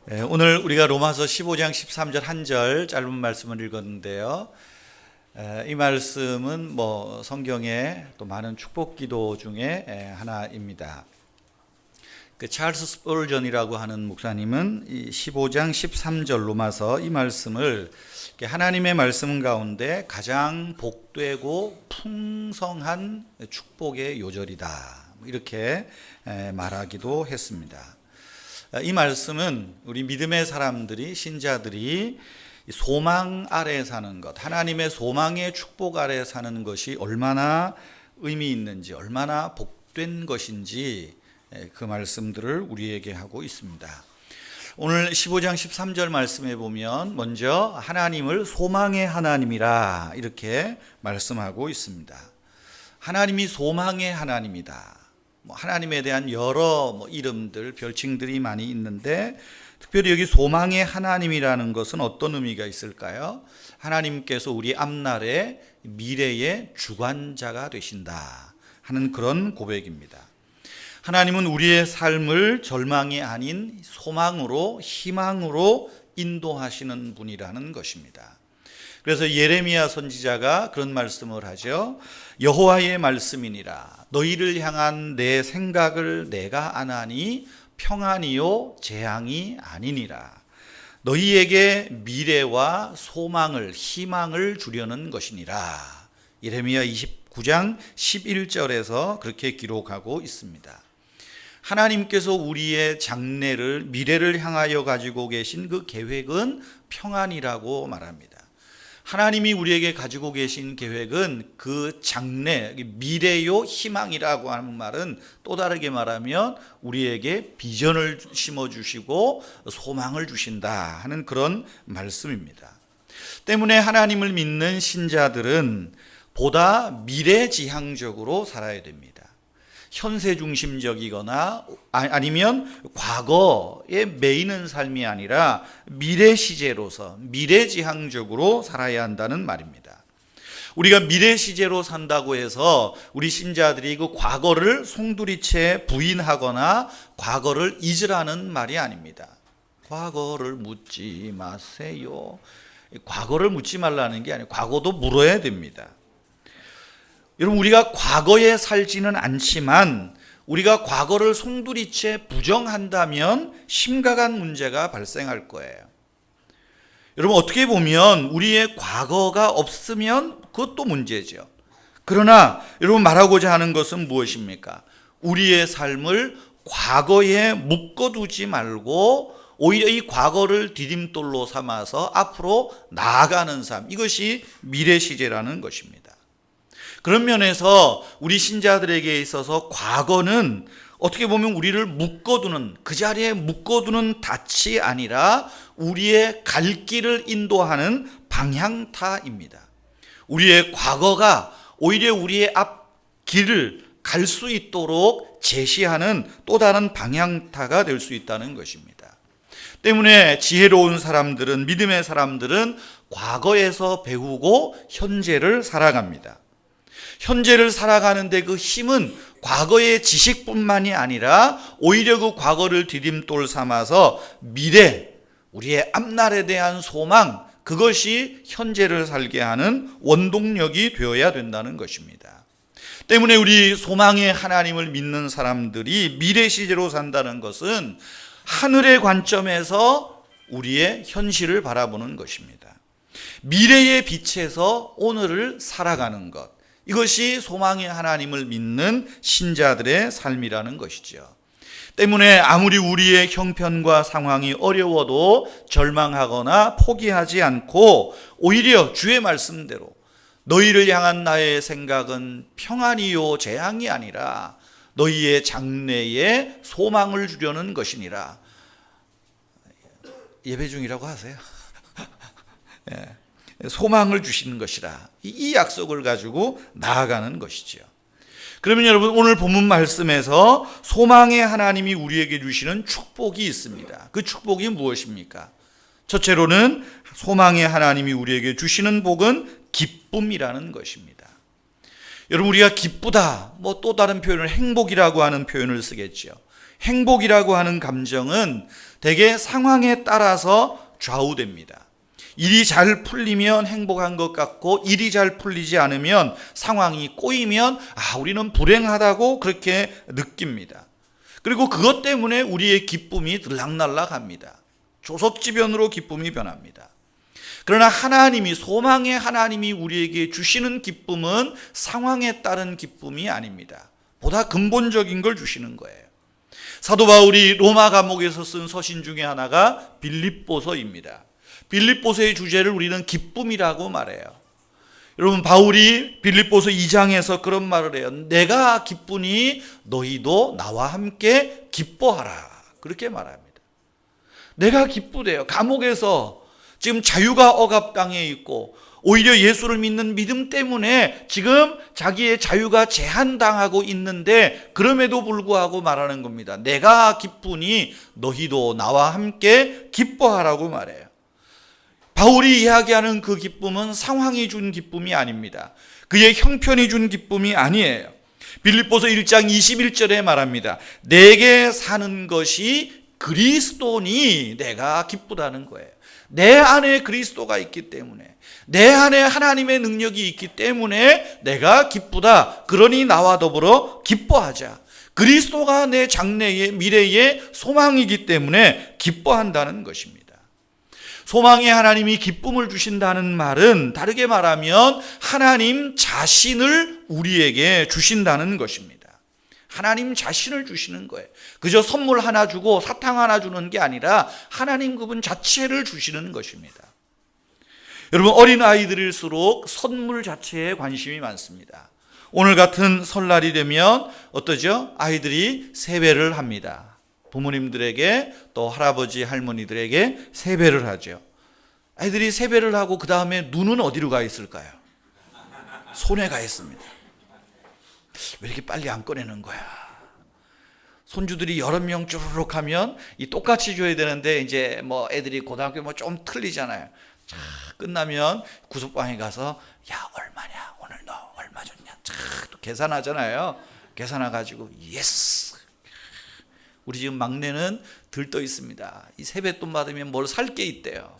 오늘 우리가 로마서 15장 13절 한 절 짧은 말씀을 읽었는데요. 이 말씀은 성경의 또 많은 축복 기도 중에 하나입니다. 찰스 스펄전이라고 하는 목사님은 이 15장 13절 로마서 이 말씀을 하나님의 말씀 가운데 가장 복되고 풍성한 축복의 요절이다, 이렇게 말하기도 했습니다. 이 말씀은 우리 믿음의 사람들이, 신자들이 소망 아래 사는 것, 하나님의 소망의 축복 아래 사는 것이 얼마나 의미 있는지, 얼마나 복된 것인지 그 말씀들을 우리에게 하고 있습니다. 오늘 15장 13절 말씀에 보면 먼저 하나님을 소망의 하나님이라 이렇게 말씀하고 있습니다. 하나님이 소망의 하나님이다. 하나님에 대한 여러 이름들, 별칭들이 많이 있는데 특별히 여기 소망의 하나님이라는 것은 어떤 의미가 있을까요? 하나님께서 우리 앞날의 미래의 주관자가 되신다 하는 그런 고백입니다. 하나님은 우리의 삶을 절망이 아닌 소망으로, 희망으로 인도하시는 분이라는 것입니다. 그래서 예레미야 선지자가 그런 말씀을 하죠. 여호와의 말씀이니라. 너희를 향한 내 생각을 내가 아나니 평안이요 재앙이 아니니라. 너희에게 미래와 소망을, 희망을 주려는 것이니라. 예레미야 29장 11절에서 그렇게 기록하고 있습니다. 하나님께서 우리의 장래를, 미래를 향하여 가지고 계신 그 계획은 평안이라고 말합니다. 하나님이 우리에게 가지고 계신 계획은 그 장래, 미래요 희망이라고 하는 말은 또 다르게 말하면 우리에게 비전을 심어주시고 소망을 주신다 하는 그런 말씀입니다. 때문에 하나님을 믿는 신자들은 보다 미래지향적으로 살아야 됩니다. 현세 중심적이거나 아니면 과거에 매이는 삶이 아니라 미래 시제로서 미래지향적으로 살아야 한다는 말입니다. 우리가 미래 시제로 산다고 해서 우리 신자들이 그 과거를 송두리째 부인하거나 과거를 잊으라는 말이 아닙니다. 과거를 묻지 마세요. 과거를 묻지 말라는 게 아니고 과거도 물어야 됩니다. 여러분, 우리가 과거에 살지는 않지만 우리가 과거를 송두리째 부정한다면 심각한 문제가 발생할 거예요. 여러분, 어떻게 보면 우리의 과거가 없으면 그것도 문제죠. 그러나 여러분, 말하고자 하는 것은 무엇입니까? 우리의 삶을 과거에 묶어두지 말고 오히려 이 과거를 디딤돌로 삼아서 앞으로 나아가는 삶, 이것이 미래시제라는 것입니다. 그런 면에서 우리 신자들에게 있어서 과거는 어떻게 보면 우리를 묶어두는, 그 자리에 묶어두는 닻이 아니라 우리의 갈 길을 인도하는 방향타입니다. 우리의 과거가 오히려 우리의 앞 길을 갈 수 있도록 제시하는 또 다른 방향타가 될 수 있다는 것입니다. 때문에 지혜로운 사람들은, 믿음의 사람들은 과거에서 배우고 현재를 살아갑니다. 현재를 살아가는데 그 힘은 과거의 지식뿐만이 아니라 오히려 그 과거를 디딤돌 삼아서 미래, 우리의 앞날에 대한 소망, 그것이 현재를 살게 하는 원동력이 되어야 된다는 것입니다. 때문에 우리 소망의 하나님을 믿는 사람들이 미래 시제로 산다는 것은 하늘의 관점에서 우리의 현실을 바라보는 것입니다. 미래의 빛에서 오늘을 살아가는 것, 이것이 소망의 하나님을 믿는 신자들의 삶이라는 것이죠. 때문에 아무리 우리의 형편과 상황이 어려워도 절망하거나 포기하지 않고 오히려 주의 말씀대로 너희를 향한 나의 생각은 평안이요 재앙이 아니라 너희의 장래에 소망을 주려는 것이니라. 예배 중이라고 하세요. 예. 소망을 주시는 것이라, 이 약속을 가지고 나아가는 것이죠. 그러면 여러분, 오늘 본문 말씀에서 소망의 하나님이 우리에게 주시는 축복이 있습니다. 그 축복이 무엇입니까? 첫째로는 소망의 하나님이 우리에게 주시는 복은 기쁨이라는 것입니다. 여러분, 우리가 기쁘다, 또 다른 표현을 행복이라고 하는 표현을 쓰겠죠. 행복이라고 하는 감정은 대개 상황에 따라서 좌우됩니다. 일이 잘 풀리면 행복한 것 같고, 일이 잘 풀리지 않으면, 상황이 꼬이면 우리는 불행하다고 그렇게 느낍니다. 그리고 그것 때문에 우리의 기쁨이 들락날락합니다. 조석지변으로 기쁨이 변합니다. 그러나 하나님이, 소망의 하나님이 우리에게 주시는 기쁨은 상황에 따른 기쁨이 아닙니다. 보다 근본적인 걸 주시는 거예요. 사도 바울이 로마 감옥에서 쓴 서신 중에 하나가 빌립보서입니다. 빌립보서의 주제를 우리는 기쁨이라고 말해요. 여러분, 바울이 빌립보서 2장에서 그런 말을 해요. 내가 기쁘니 너희도 나와 함께 기뻐하라. 그렇게 말합니다. 내가 기쁘대요. 감옥에서 지금 자유가 억압당해 있고, 오히려 예수를 믿는 믿음 때문에 지금 자기의 자유가 제한당하고 있는데, 그럼에도 불구하고 말하는 겁니다. 내가 기쁘니 너희도 나와 함께 기뻐하라고 말해요. 바울이 이야기하는 그 기쁨은 상황이 준 기쁨이 아닙니다. 그의 형편이 준 기쁨이 아니에요. 빌립보서 1장 21절에 말합니다. 내게 사는 것이 그리스도니 내가 기쁘다는 거예요. 내 안에 그리스도가 있기 때문에, 내 안에 하나님의 능력이 있기 때문에 내가 기쁘다. 그러니 나와 더불어 기뻐하자. 그리스도가 내 장래의 미래의 소망이기 때문에 기뻐한다는 것입니다. 소망의 하나님이 기쁨을 주신다는 말은 다르게 말하면 하나님 자신을 우리에게 주신다는 것입니다. 하나님 자신을 주시는 거예요. 그저 선물 하나 주고 사탕 하나 주는 게 아니라 하나님 그분 자체를 주시는 것입니다. 여러분, 어린 아이들일수록 선물 자체에 관심이 많습니다. 오늘 같은 설날이 되면 어떠죠? 아이들이 세배를 합니다. 부모님들에게, 또 할아버지 할머니들에게 세배를 하죠. 아이들이 세배를 하고 그 다음에 눈은 어디로 가 있을까요? 손에 가 있습니다. 왜 이렇게 빨리 안 꺼내는 거야? 손주들이 여러 명 쭈르륵 하면 이 똑같이 줘야 되는데, 이제 뭐 애들이 고등학교 뭐 좀 틀리잖아요. 자, 끝나면 구석방에 가서 야, 얼마냐? 오늘 너 얼마 줬냐? 자, 또 계산하잖아요. 계산해가지고 예스. 우리 지금 막내는 들떠 있습니다. 이 세뱃돈 받으면 뭘 살 게 있대요.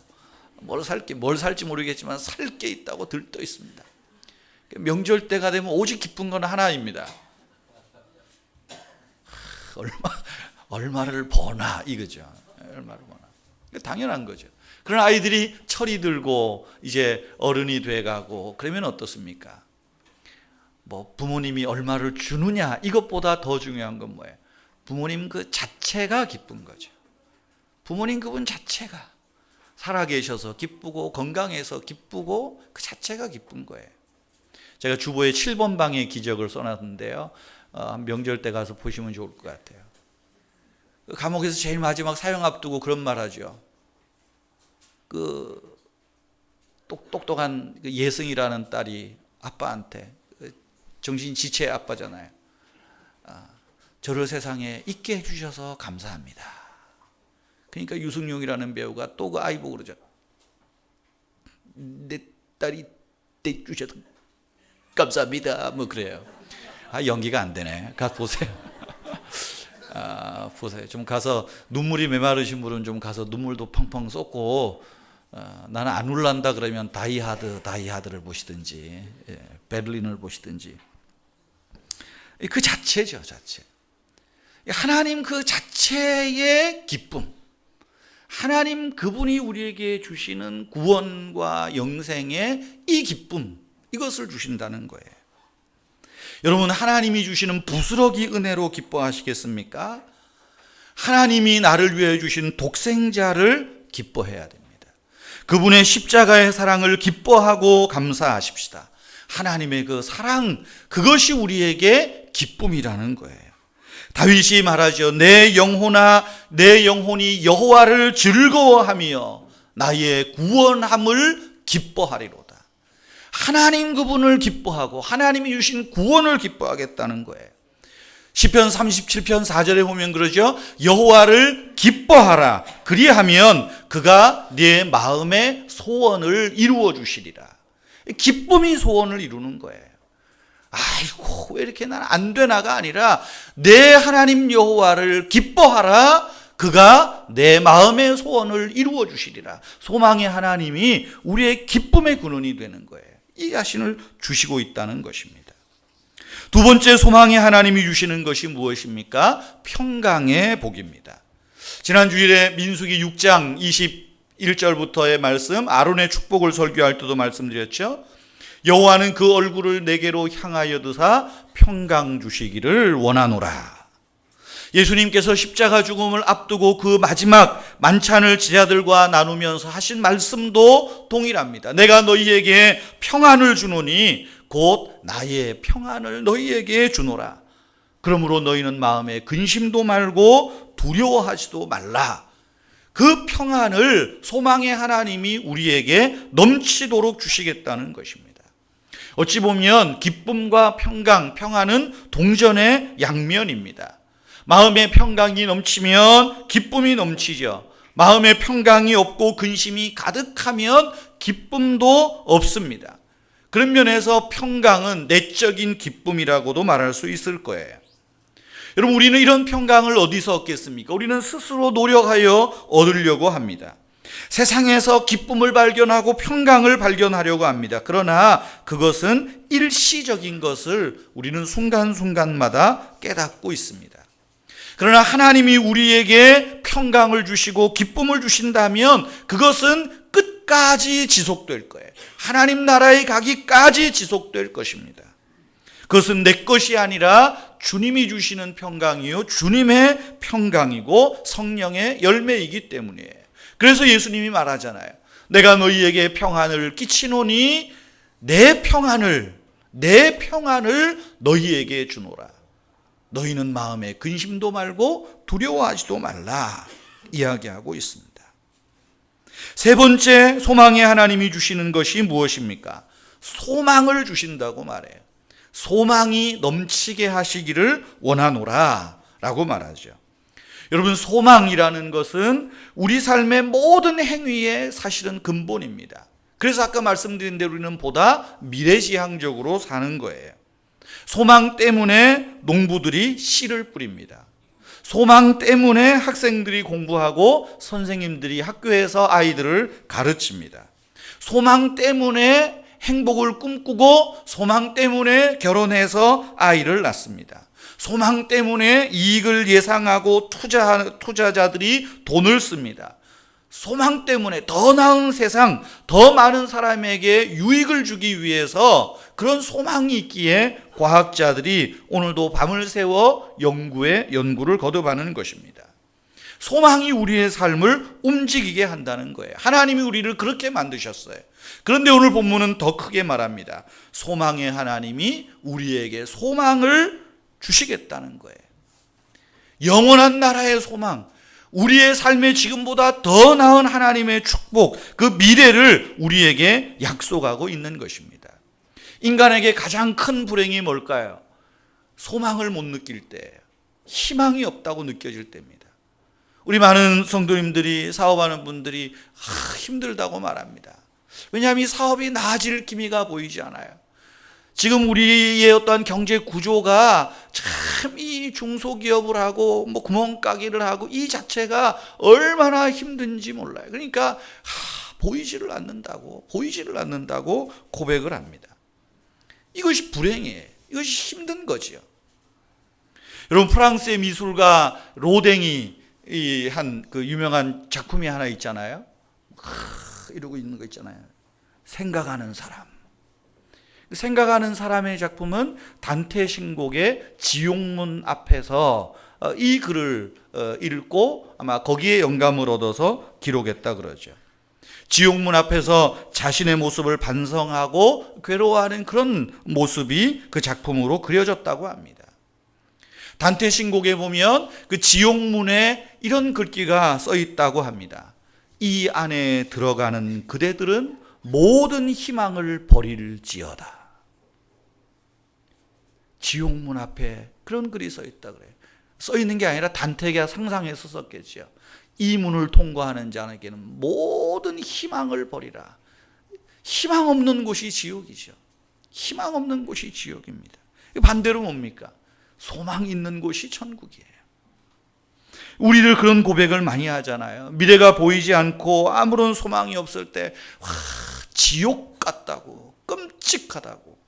뭘 살지 모르겠지만 살 게 있다고 들떠 있습니다. 명절 때가 되면 오직 기쁜 건 하나입니다. 얼마를 버나 이거죠. 얼마를 버나. 당연한 거죠. 그런 아이들이 철이 들고 이제 어른이 돼가고 그러면 어떻습니까? 뭐 부모님이 얼마를 주느냐 이것보다 더 중요한 건 뭐예요? 부모님 그 자체가 기쁜 거죠. 부모님 그분 자체가 살아계셔서 기쁘고 건강해서 기쁘고 그 자체가 기쁜 거예요. 제가 주보에 7번 방의 기적을 써놨는데요. 명절 때 가서 보시면 좋을 것 같아요. 감옥에서 제일 마지막 사형 앞두고 그런 말 하죠. 그 똑똑한 예승이라는 딸이 아빠한테, 정신지체 아빠잖아요. 저를 세상에 있게 해주셔서 감사합니다. 그러니까 유승용이라는 배우가 또 그 아이 보고 그러죠. 내 딸이 때 주셔서 감사합니다. 뭐 그래요. 연기가 안 되네. 가서 보세요. 보세요. 좀 가서 눈물이 메마르신 분은 좀 가서 눈물도 펑펑 쏟고, 나는 안 울란다 그러면 다이하드를 보시든지, 베를린을 보시든지. 그 자체죠, 자체. 하나님 그 자체의 기쁨, 하나님 그분이 우리에게 주시는 구원과 영생의 이 기쁨, 이것을 주신다는 거예요. 여러분, 하나님이 주시는 부스러기 은혜로 기뻐하시겠습니까? 하나님이 나를 위해 주신 독생자를 기뻐해야 됩니다. 그분의 십자가의 사랑을 기뻐하고 감사하십시다. 하나님의 그 사랑, 그것이 우리에게 기쁨이라는 거예요. 다윗이 말하죠. 내 영혼이 여호와를 즐거워하며 나의 구원함을 기뻐하리로다. 하나님 그분을 기뻐하고 하나님이 주신 구원을 기뻐하겠다는 거예요. 시편 37편 4절에 보면 그러죠. 여호와를 기뻐하라. 그리하면 그가 네 마음의 소원을 이루어 주시리라. 기쁨이 소원을 이루는 거예요. 아이고 왜 이렇게 나는 안 되나가 아니라 내 하나님 여호와를 기뻐하라. 그가 내 마음의 소원을 이루어 주시리라. 소망의 하나님이 우리의 기쁨의 근원이 되는 거예요. 이 자신을 주시고 있다는 것입니다. 두 번째 소망의 하나님이 주시는 것이 무엇입니까? 평강의 복입니다. 지난 주일에 민수기 6장 21절부터의 말씀, 아론의 축복을 설교할 때도 말씀드렸죠. 여호와는 그 얼굴을 내게로 향하여 드사 평강 주시기를 원하노라. 예수님께서 십자가 죽음을 앞두고 그 마지막 만찬을 제자들과 나누면서 하신 말씀도 동일합니다. 내가 너희에게 평안을 주노니 곧 나의 평안을 너희에게 주노라. 그러므로 너희는 마음에 근심도 말고 두려워하지도 말라. 그 평안을 소망의 하나님이 우리에게 넘치도록 주시겠다는 것입니다. 어찌 보면 기쁨과 평강, 평안은 동전의 양면입니다. 마음의 평강이 넘치면 기쁨이 넘치죠. 마음의 평강이 없고 근심이 가득하면 기쁨도 없습니다. 그런 면에서 평강은 내적인 기쁨이라고도 말할 수 있을 거예요. 여러분, 우리는 이런 평강을 어디서 얻겠습니까? 우리는 스스로 노력하여 얻으려고 합니다. 세상에서 기쁨을 발견하고 평강을 발견하려고 합니다. 그러나 그것은 일시적인 것을 우리는 순간순간마다 깨닫고 있습니다. 그러나 하나님이 우리에게 평강을 주시고 기쁨을 주신다면 그것은 끝까지 지속될 거예요. 하나님 나라에 가기까지 지속될 것입니다. 그것은 내 것이 아니라 주님이 주시는 평강이요, 주님의 평강이고 성령의 열매이기 때문이에요. 그래서 예수님이 말하잖아요. 내가 너희에게 평안을 끼치노니 내 평안을 너희에게 주노라. 너희는 마음에 근심도 말고 두려워하지도 말라 이야기하고 있습니다. 세 번째 소망의 하나님이 주시는 것이 무엇입니까? 소망을 주신다고 말해요. 소망이 넘치게 하시기를 원하노라 라고 말하죠. 여러분, 소망이라는 것은 우리 삶의 모든 행위의 사실은 근본입니다. 그래서 아까 말씀드린 대로 우리는 보다 미래지향적으로 사는 거예요. 소망 때문에 농부들이 씨를 뿌립니다. 소망 때문에 학생들이 공부하고 선생님들이 학교에서 아이들을 가르칩니다. 소망 때문에 행복을 꿈꾸고 소망 때문에 결혼해서 아이를 낳습니다. 소망 때문에 이익을 예상하고 투자자들이 돈을 씁니다. 소망 때문에 더 나은 세상, 더 많은 사람에게 유익을 주기 위해서 그런 소망이 있기에 과학자들이 오늘도 밤을 새워 연구를 거듭하는 것입니다. 소망이 우리의 삶을 움직이게 한다는 거예요. 하나님이 우리를 그렇게 만드셨어요. 그런데 오늘 본문은 더 크게 말합니다. 소망의 하나님이 우리에게 소망을 주시겠다는 거예요. 영원한 나라의 소망, 우리의 삶에 지금보다 더 나은 하나님의 축복, 그 미래를 우리에게 약속하고 있는 것입니다. 인간에게 가장 큰 불행이 뭘까요? 소망을 못 느낄 때, 희망이 없다고 느껴질 때입니다. 우리 많은 성도님들이, 사업하는 분들이 힘들다고 말합니다. 왜냐하면 이 사업이 나아질 기미가 보이지 않아요. 지금 우리의 어떤 경제 구조가 참 이 중소기업을 하고 구멍가게를 하고 이 자체가 얼마나 힘든지 몰라요. 그러니까 보이지를 않는다고 고백을 합니다. 이것이 불행이에요. 이것이 힘든 거지요. 여러분, 프랑스의 미술가 로댕이 한 그 유명한 작품이 하나 있잖아요. 이러고 있는 거 있잖아요. 생각하는 사람. 생각하는 사람의 작품은 단테 신곡의 지옥문 앞에서 이 글을 읽고 아마 거기에 영감을 얻어서 기록했다 그러죠. 지옥문 앞에서 자신의 모습을 반성하고 괴로워하는 그런 모습이 그 작품으로 그려졌다고 합니다. 단테 신곡에 보면 그 지옥문에 이런 글귀가 써 있다고 합니다. 이 안에 들어가는 그대들은 모든 희망을 버릴지어다. 지옥문 앞에 그런 글이 써 있다 그래요. 써 있는 게 아니라 단테가 상상해서 썼겠죠. 이 문을 통과하는 자에게는 모든 희망을 버리라. 희망 없는 곳이 지옥이죠. 희망 없는 곳이 지옥입니다. 반대로 뭡니까? 소망 있는 곳이 천국이에요. 우리를 그런 고백을 많이 하잖아요. 미래가 보이지 않고 아무런 소망이 없을 때 지옥 같다고, 끔찍하다고.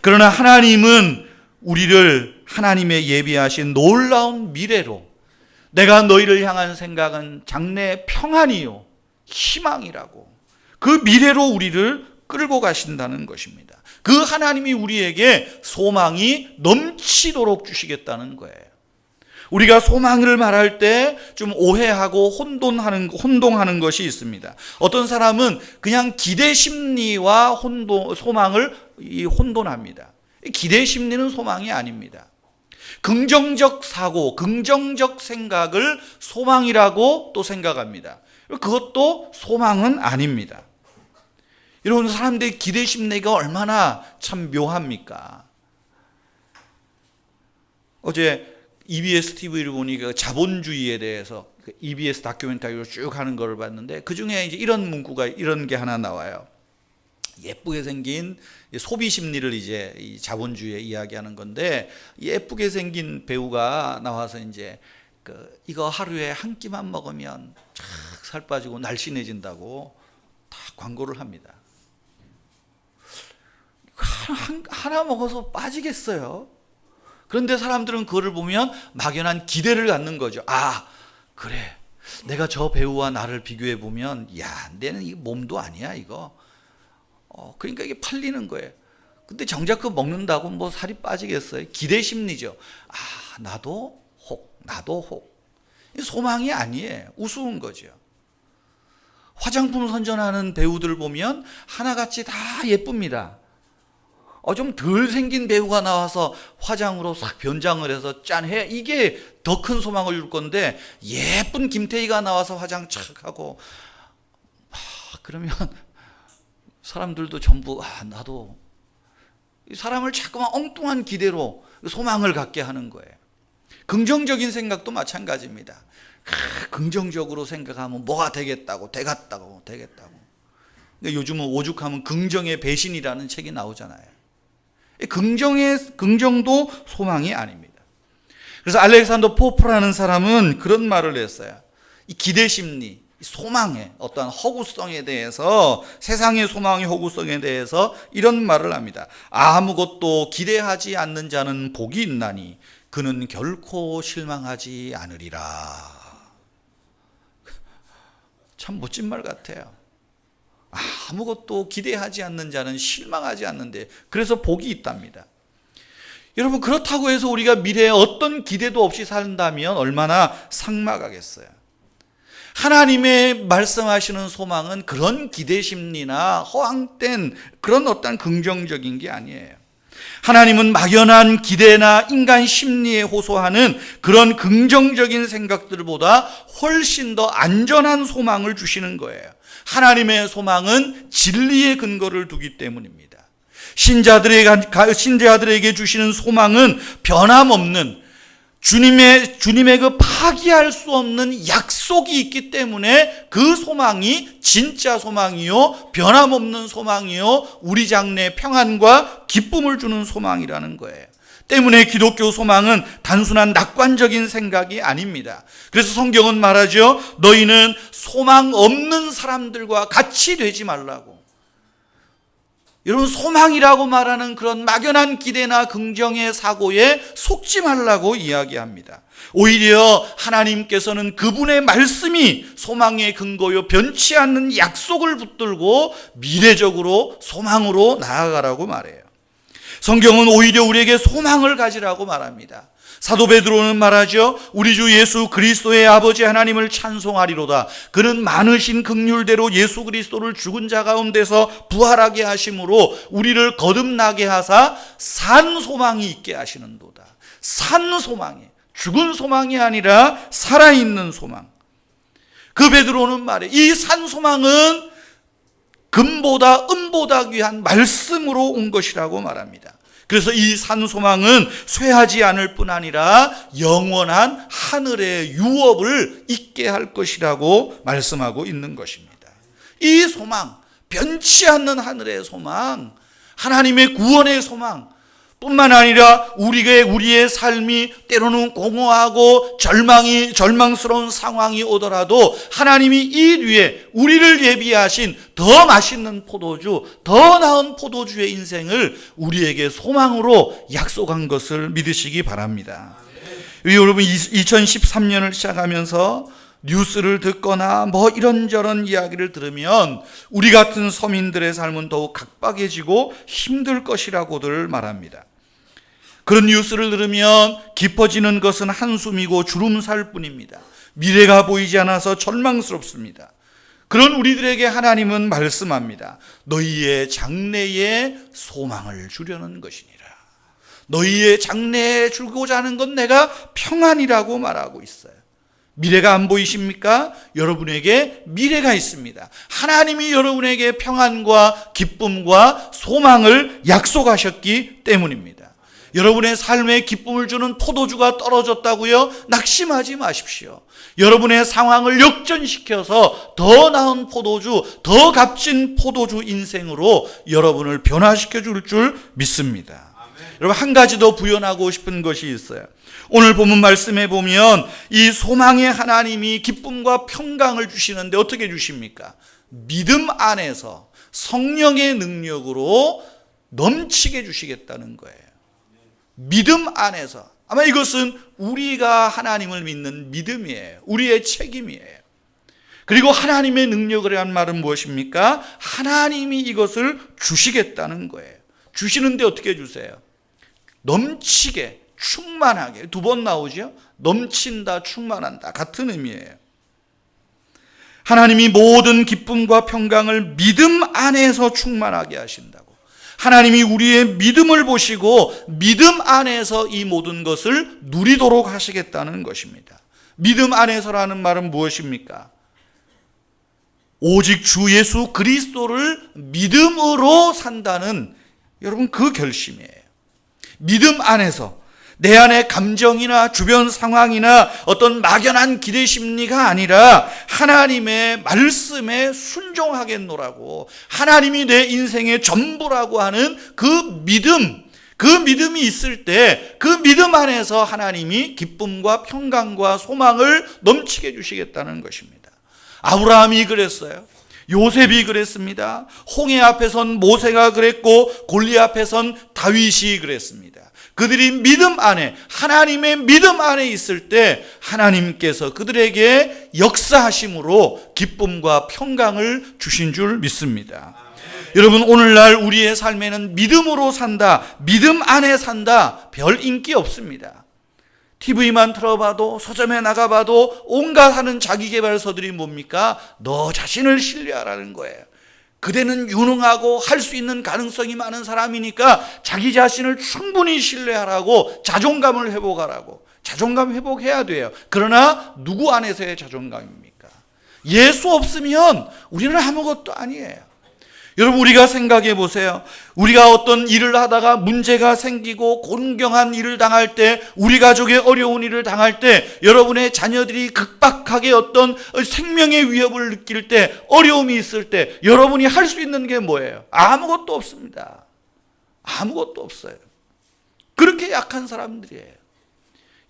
그러나 하나님은 우리를 하나님의 예비하신 놀라운 미래로, 내가 너희를 향한 생각은 장래 평안이요 희망이라고, 그 미래로 우리를 끌고 가신다는 것입니다. 그 하나님이 우리에게 소망이 넘치도록 주시겠다는 거예요. 우리가 소망을 말할 때 좀 오해하고 혼동하는 것이 있습니다. 어떤 사람은 그냥 기대 심리와 소망을 혼돈합니다. 기대 심리는 소망이 아닙니다. 긍정적 사고, 긍정적 생각을 소망이라고 또 생각합니다. 그것도 소망은 아닙니다. 여러분, 사람들의 기대 심리가 얼마나 참 묘합니까? 어제 EBS TV를 보니까 자본주의에 대해서 EBS 다큐멘터리로 쭉 하는 걸 봤는데, 그 중에 이제 이런 문구가, 이런 게 하나 나와요. 예쁘게 생긴 소비 심리를 이제 이 자본주의에 이야기하는 건데, 예쁘게 생긴 배우가 나와서 이제 이거 하루에 한 끼만 먹으면 쫙 살 빠지고 날씬해진다고 다 광고를 합니다. 하나 먹어서 빠지겠어요? 그런데 사람들은 그거를 보면 막연한 기대를 갖는 거죠. 아, 그래, 내가 저 배우와 나를 비교해 보면, 야, 내는 이 몸도 아니야 이거. 그러니까 이게 팔리는 거예요. 근데 정작 그 먹는다고 뭐 살이 빠지겠어요? 기대 심리죠. 아, 나도 혹. 소망이 아니에요. 우스운 거죠. 화장품 선전하는 배우들 보면 하나같이 다 예쁩니다. 좀 덜 생긴 배우가 나와서 화장으로 싹 변장을 해서 짠해, 이게 더 큰 소망을 줄 건데, 예쁜 김태희가 나와서 화장 착 하고 그러면 사람들도 전부 나도, 사람을 자꾸만 엉뚱한 기대로 소망을 갖게 하는 거예요. 긍정적인 생각도 마찬가지입니다. 긍정적으로 생각하면 뭐가 되겠다고, 되겠다고. 그러니까 요즘은 오죽하면 긍정의 배신이라는 책이 나오잖아요. 긍정도 소망이 아닙니다. 그래서 알렉산더 포프라는 사람은 그런 말을 했어요. 이 기대 심리, 소망의 어떠한 허구성에 대해서, 세상의 소망의 허구성에 대해서 이런 말을 합니다. 아무것도 기대하지 않는 자는 복이 있나니 그는 결코 실망하지 않으리라. 참 멋진 말 같아요. 아무것도 기대하지 않는 자는 실망하지 않는데, 그래서 복이 있답니다. 여러분, 그렇다고 해서 우리가 미래에 어떤 기대도 없이 산다면 얼마나 삭막하겠어요. 하나님의 말씀하시는 소망은 그런 기대 심리나 허황된 그런 어떤 긍정적인 게 아니에요. 하나님은 막연한 기대나 인간 심리에 호소하는 그런 긍정적인 생각들보다 훨씬 더 안전한 소망을 주시는 거예요. 하나님의 소망은 진리의 근거를 두기 때문입니다. 신자들에게 주시는 소망은 변함없는 주님의 그 파기할 수 없는 약속이 있기 때문에, 그 소망이 진짜 소망이요, 변함없는 소망이요, 우리 장래에 평안과 기쁨을 주는 소망이라는 거예요. 때문에 기독교 소망은 단순한 낙관적인 생각이 아닙니다. 그래서 성경은 말하죠. 너희는 소망 없는 사람들과 같이 되지 말라고. 여러분, 소망이라고 말하는 그런 막연한 기대나 긍정의 사고에 속지 말라고 이야기합니다. 오히려 하나님께서는 그분의 말씀이 소망의 근거요, 변치 않는 약속을 붙들고 미래적으로 소망으로 나아가라고 말해요. 성경은 오히려 우리에게 소망을 가지라고 말합니다. 사도 베드로는 말하죠. 우리 주 예수 그리스도의 아버지 하나님을 찬송하리로다. 그는 많으신 긍휼대로 예수 그리스도를 죽은 자 가운데서 부활하게 하심으로 우리를 거듭나게 하사 산 소망이 있게 하시는도다. 산 소망이, 죽은 소망이 아니라 살아있는 소망. 그 베드로는 말해, 이 산 소망은 금보다 은보다 귀한 말씀으로 온 것이라고 말합니다. 그래서 이 산 소망은 쇠하지 않을 뿐 아니라 영원한 하늘의 유업을 있게 할 것이라고 말씀하고 있는 것입니다. 이 소망, 변치 않는 하늘의 소망, 하나님의 구원의 소망 뿐만 아니라 우리의 삶이 때로는 공허하고 절망스러운 상황이 오더라도 하나님이 이 뒤에 우리를 예비하신 더 맛있는 포도주, 더 나은 포도주의 인생을 우리에게 소망으로 약속한 것을 믿으시기 바랍니다. 여러분, 2013년을 시작하면서 뉴스를 듣거나 이런저런 이야기를 들으면 우리 같은 서민들의 삶은 더욱 각박해지고 힘들 것이라고들 말합니다. 그런 뉴스를 들으면 깊어지는 것은 한숨이고 주름살 뿐입니다. 미래가 보이지 않아서 절망스럽습니다. 그런 우리들에게 하나님은 말씀합니다. 너희의 장래에 소망을 주려는 것이니라. 너희의 장래에 주고자 하는 건 내가 평안이라고 말하고 있어요. 미래가 안 보이십니까? 여러분에게 미래가 있습니다. 하나님이 여러분에게 평안과 기쁨과 소망을 약속하셨기 때문입니다. 여러분의 삶에 기쁨을 주는 포도주가 떨어졌다고요? 낙심하지 마십시오. 여러분의 상황을 역전시켜서 더 나은 포도주, 더 값진 포도주 인생으로 여러분을 변화시켜 줄 믿습니다. 여러분, 한 가지 더 부연하고 싶은 것이 있어요. 오늘 본문 말씀에 보면 이 소망의 하나님이 기쁨과 평강을 주시는데 어떻게 주십니까? 믿음 안에서 성령의 능력으로 넘치게 주시겠다는 거예요. 믿음 안에서. 아마 이것은 우리가 하나님을 믿는 믿음이에요. 우리의 책임이에요. 그리고 하나님의 능력을 한 말은 무엇입니까? 하나님이 이것을 주시겠다는 거예요. 주시는데 어떻게 주세요? 넘치게, 충만하게. 두 번 나오죠? 넘친다, 충만한다. 같은 의미예요. 하나님이 모든 기쁨과 평강을 믿음 안에서 충만하게 하신다고. 하나님이 우리의 믿음을 보시고 믿음 안에서 이 모든 것을 누리도록 하시겠다는 것입니다. 믿음 안에서라는 말은 무엇입니까? 오직 주 예수 그리스도를 믿음으로 산다는 여러분 그 결심이에요. 믿음 안에서 내 안의 감정이나 주변 상황이나 어떤 막연한 기대 심리가 아니라 하나님의 말씀에 순종하겠노라고, 하나님이 내 인생의 전부라고 하는 그 믿음이 있을 때 그 믿음 안에서 하나님이 기쁨과 평강과 소망을 넘치게 주시겠다는 것입니다. 아브라함이 그랬어요. 요셉이 그랬습니다. 홍해 앞에선 모세가 그랬고 골리앗 앞에선 다윗이 그랬습니다. 그들이 믿음 안에, 하나님의 믿음 안에 있을 때 하나님께서 그들에게 역사하심으로 기쁨과 평강을 주신 줄 믿습니다. 여러분, 오늘날 우리의 삶에는 믿음으로 산다, 믿음 안에 산다, 별 인기 없습니다. TV만 틀어봐도, 서점에 나가봐도 온갖 하는 자기계발서들이 뭡니까? 너 자신을 신뢰하라는 거예요. 그대는 유능하고 할 수 있는 가능성이 많은 사람이니까 자기 자신을 충분히 신뢰하라고, 자존감을 회복하라고. 자존감 회복해야 돼요. 그러나 누구 안에서의 자존감입니까? 예수 없으면 우리는 아무것도 아니에요. 여러분, 우리가 생각해 보세요. 우리가 어떤 일을 하다가 문제가 생기고 곤경한 일을 당할 때, 우리 가족의 어려운 일을 당할 때, 여러분의 자녀들이 급박하게 어떤 생명의 위협을 느낄 때, 어려움이 있을 때 여러분이 할 수 있는 게 뭐예요? 아무것도 없습니다. 아무것도 없어요. 그렇게 약한 사람들이에요.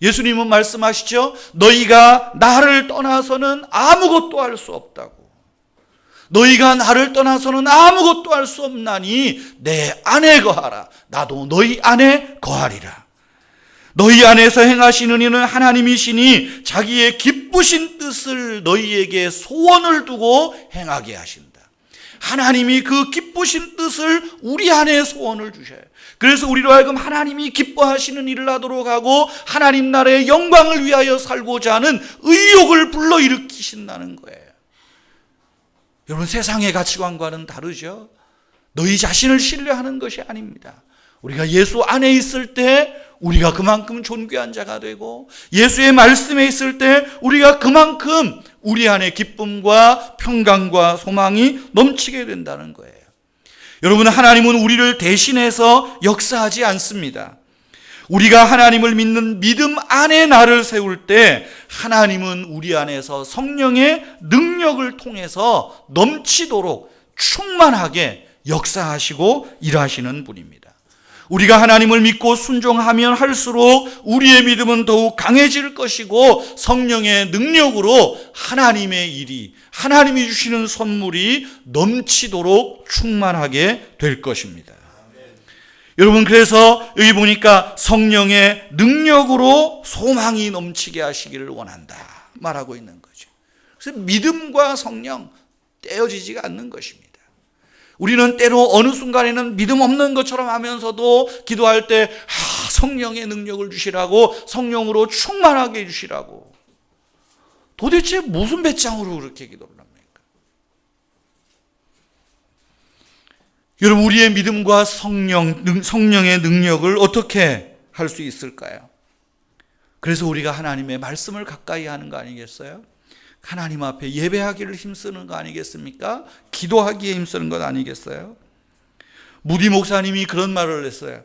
예수님은 말씀하시죠. 너희가 나를 떠나서는 아무것도 할 수 없다고. 너희가 나를 떠나서는 아무것도 할 수 없나니 내 안에 거하라. 나도 너희 안에 거하리라. 너희 안에서 행하시는 이는 하나님이시니 자기의 기쁘신 뜻을 너희에게 소원을 두고 행하게 하신다. 하나님이 그 기쁘신 뜻을 우리 안에 소원을 주셔요. 그래서 우리로 하여금 하나님이 기뻐하시는 일을 하도록 하고 하나님 나라의 영광을 위하여 살고자 하는 의욕을 불러일으키신다는 거예요. 여러분, 세상의 가치관과는 다르죠. 너희 자신을 신뢰하는 것이 아닙니다. 우리가 예수 안에 있을 때 우리가 그만큼 존귀한 자가 되고, 예수의 말씀에 있을 때 우리가 그만큼 우리 안에 기쁨과 평강과 소망이 넘치게 된다는 거예요. 여러분, 하나님은 우리를 대신해서 역사하지 않습니다. 우리가 하나님을 믿는 믿음 안에 나를 세울 때 하나님은 우리 안에서 성령의 능력을 통해서 넘치도록 충만하게 역사하시고 일하시는 분입니다. 우리가 하나님을 믿고 순종하면 할수록 우리의 믿음은 더욱 강해질 것이고 성령의 능력으로 하나님의 일이, 하나님이 주시는 선물이 넘치도록 충만하게 될 것입니다. 여러분, 그래서 여기 보니까 성령의 능력으로 소망이 넘치게 하시기를 원한다 말하고 있는 거죠. 그래서 믿음과 성령 떼어지지가 않는 것입니다. 우리는 때로 어느 순간에는 믿음 없는 것처럼 하면서도 기도할 때 성령의 능력을 주시라고, 성령으로 충만하게 해주시라고. 도대체 무슨 배짱으로 그렇게 기도를 합니까? 여러분, 우리의 믿음과 성령의 능력을 어떻게 할 수 있을까요? 그래서 우리가 하나님의 말씀을 가까이 하는 거 아니겠어요? 하나님 앞에 예배하기를 힘쓰는 거 아니겠습니까? 기도하기에 힘쓰는 것 아니겠어요? 무디 목사님이 그런 말을 했어요.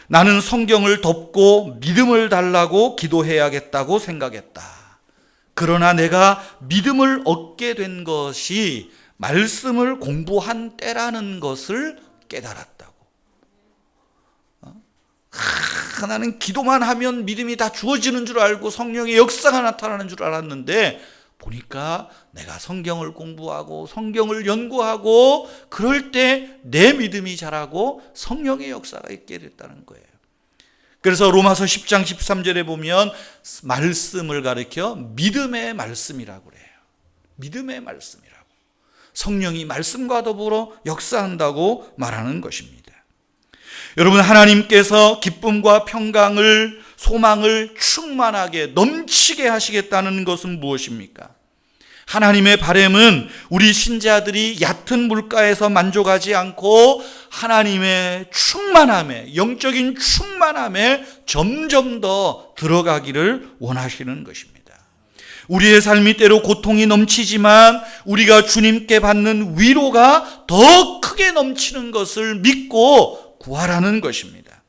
나는 성경을 덮고 믿음을 달라고 기도해야겠다고 생각했다. 그러나 내가 믿음을 얻게 된 것이 말씀을 공부한 때라는 것을 깨달았다고. 나는 기도만 하면 믿음이 다 주어지는 줄 알고 성령의 역사가 나타나는 줄 알았는데 보니까 내가 성경을 공부하고 성경을 연구하고 그럴 때 내 믿음이 자라고 성령의 역사가 있게 됐다는 거예요. 그래서 로마서 10장 13절에 보면 말씀을 가리켜 믿음의 말씀이라고 그래요. 믿음의 말씀이라고. 성령이 말씀과 더불어 역사한다고 말하는 것입니다. 여러분, 하나님께서 기쁨과 평강을, 소망을 충만하게 넘치게 하시겠다는 것은 무엇입니까? 하나님의 바람은 우리 신자들이 얕은 물가에서 만족하지 않고 하나님의 충만함에, 영적인 충만함에 점점 더 들어가기를 원하시는 것입니다. 우리의 삶이 때로 고통이 넘치지만 우리가 주님께 받는 위로가 더 크게 넘치는 것을 믿고 구하라는 것입니다.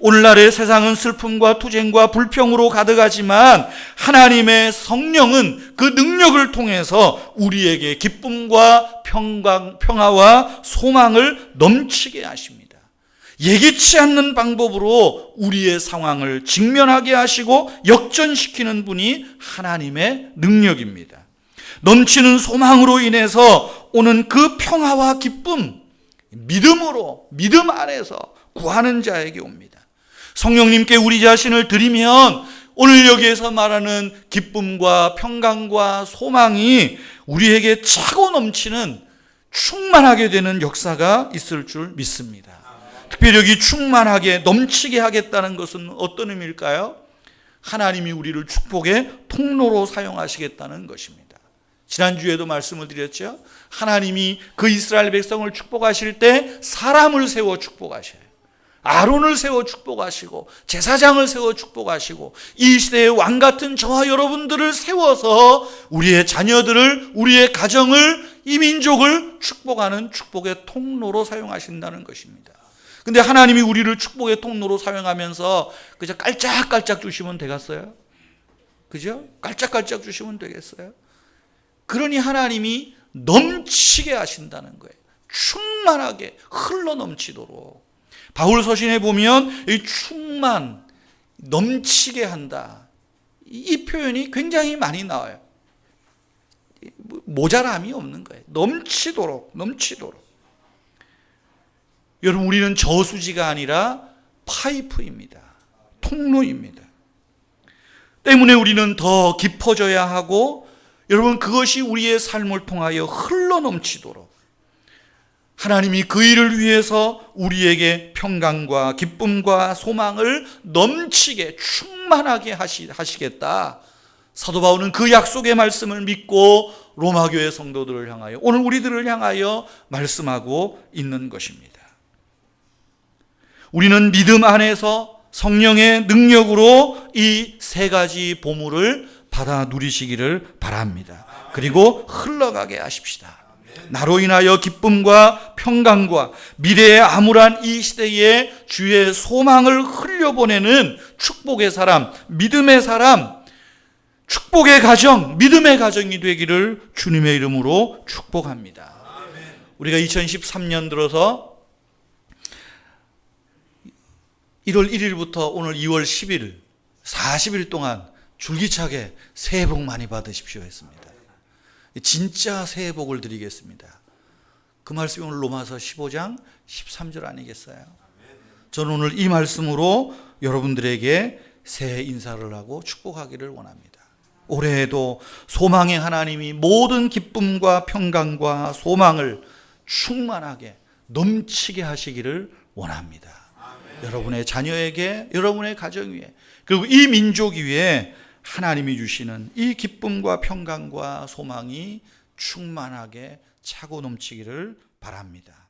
오늘날의 세상은 슬픔과 투쟁과 불평으로 가득하지만 하나님의 성령은 그 능력을 통해서 우리에게 기쁨과 평화와 소망을 넘치게 하십니다. 예기치 않는 방법으로 우리의 상황을 직면하게 하시고 역전시키는 분이 하나님의 능력입니다. 넘치는 소망으로 인해서 오는 그 평화와 기쁨, 믿음으로, 믿음 안에서 구하는 자에게 옵니다. 성령님께 우리 자신을 드리면 오늘 여기에서 말하는 기쁨과 평강과 소망이 우리에게 차고 넘치는 충만하게 되는 역사가 있을 줄 믿습니다. 특별히 여기 충만하게 넘치게 하겠다는 것은 어떤 의미일까요? 하나님이 우리를 축복의 통로로 사용하시겠다는 것입니다. 지난주에도 말씀을 드렸죠. 하나님이 그 이스라엘 백성을 축복하실 때 사람을 세워 축복하셔요. 아론을 세워 축복하시고 제사장을 세워 축복하시고 이 시대의 왕 같은 저와 여러분들을 세워서 우리의 자녀들을, 우리의 가정을, 이 민족을 축복하는 축복의 통로로 사용하신다는 것입니다. 근데 하나님이 우리를 축복의 통로로 사용하면서 그저 깔짝깔짝 주시면 되겠어요? 그죠? 깔짝깔짝 주시면 되겠어요? 그러니 하나님이 넘치게 하신다는 거예요. 충만하게 흘러 넘치도록. 바울 서신에 보면 이 충만, 넘치게 한다. 이 표현이 굉장히 많이 나와요. 모자람이 없는 거예요. 넘치도록. 여러분, 우리는 저수지가 아니라 파이프입니다. 통로입니다. 때문에 우리는 더 깊어져야 하고, 여러분, 그것이 우리의 삶을 통하여 흘러 넘치도록 하나님이 그 일을 위해서 우리에게 평강과 기쁨과 소망을 넘치게 충만하게 하시겠다. 사도 바울은 그 약속의 말씀을 믿고 로마교회 성도들을 향하여, 오늘 우리들을 향하여 말씀하고 있는 것입니다. 우리는 믿음 안에서 성령의 능력으로 이 세 가지 보물을 받아 누리시기를 바랍니다. 그리고 흘러가게 하십시다. 나로 인하여 기쁨과 평강과 미래의 암울한 이 시대에 주의 소망을 흘려보내는 축복의 사람, 믿음의 사람, 축복의 가정, 믿음의 가정이 되기를 주님의 이름으로 축복합니다. 우리가 2013년 들어서 1월 1일부터 오늘 2월 10일 40일 동안 줄기차게 새해 복 많이 받으십시오 했습니다. 진짜 새해 복을 드리겠습니다. 그 말씀이 오늘 로마서 15장 13절 아니겠어요? 저는 오늘 이 말씀으로 여러분들에게 새해 인사를 하고 축복하기를 원합니다. 올해에도 소망의 하나님이 모든 기쁨과 평강과 소망을 충만하게 넘치게 하시기를 원합니다. 여러분의 자녀에게, 여러분의 가정 위에, 그리고 이 민족 위에 하나님이 주시는 이 기쁨과 평강과 소망이 충만하게 차고 넘치기를 바랍니다.